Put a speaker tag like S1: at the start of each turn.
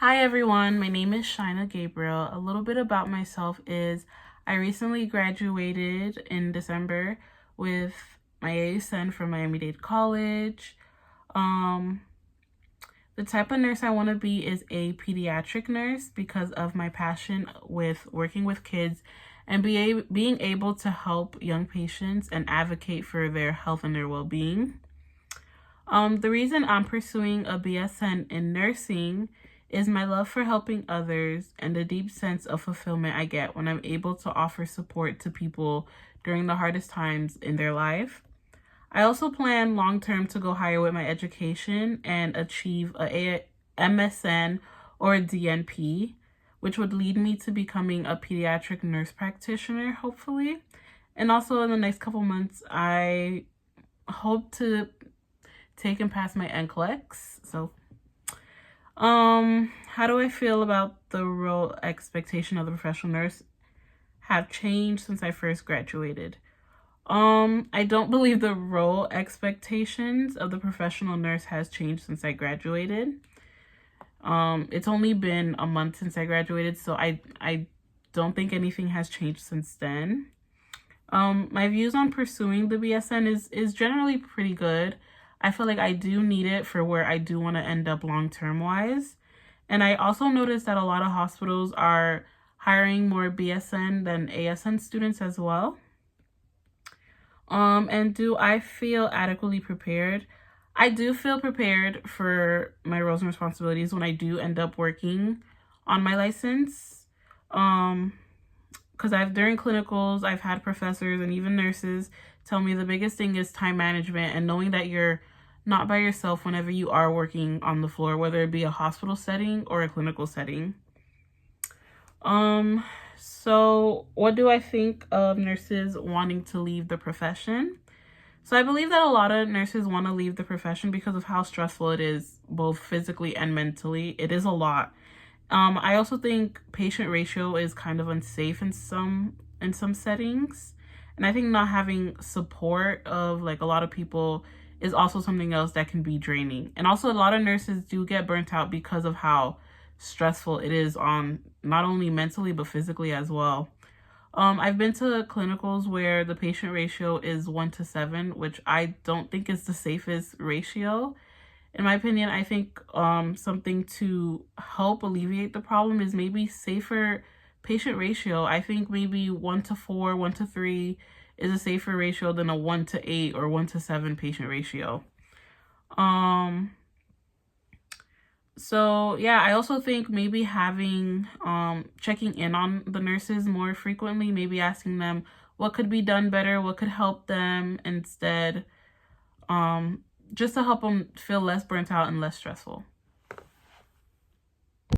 S1: Hi everyone, my name is Shina Gabriel. A little bit about myself is I recently graduated in December with my ASN from Miami-Dade College. Um, the type of nurse I want to be is a pediatric nurse because of my passion with working with kids and being able to help young patients and advocate for their health and their well-being. The reason I'm pursuing a BSN in nursing is my love for helping others and the deep sense of fulfillment I get when I'm able to offer support to people during the hardest times in their life. I also plan long term to go higher with my education and achieve a MSN or a DNP, which would lead me to becoming a pediatric nurse practitioner, hopefully. And also in the next couple months, I hope to take and pass my NCLEX. So, how do I feel about the role expectation of the professional nurse have changed since I first graduated? I don't believe the role expectations of the professional nurse has changed since I graduated. It's only been a month since I graduated, so I don't think anything has changed since then. My views on pursuing the BSN is generally pretty good. I feel like I do need it for where I do want to end up long-term wise. And I also noticed that a lot of hospitals are hiring more BSN than ASN students as well. And do I feel adequately prepared? I do feel prepared for my roles and responsibilities when I do end up working on my license. Because during clinicals, I've had professors and even nurses tell me the biggest thing is time management and knowing that you're not by yourself whenever you are working on the floor, whether it be a hospital setting or a clinical setting. So what do I think of nurses wanting to leave the profession? So I believe that a lot of nurses want to leave the profession because of how stressful it is, both physically and mentally. It is a lot. I also think patient ratio is kind of unsafe in some settings. And I think not having support of like a lot of people is also something else that can be draining. And also a lot of nurses do get burnt out because of how stressful it is on not only mentally but physically as well. I've been to clinicals where the patient ratio is 1-7, which I don't think is the safest ratio. In my opinion, I think something to help alleviate the problem is maybe safer patient ratio. I think maybe 1-4, 1-3 is a safer ratio than a 1-8 or 1-7 patient ratio. So yeah, I also think maybe having checking in on the nurses more frequently, maybe asking them what could be done better, what could help them instead, just to help them feel less burnt out and less stressful.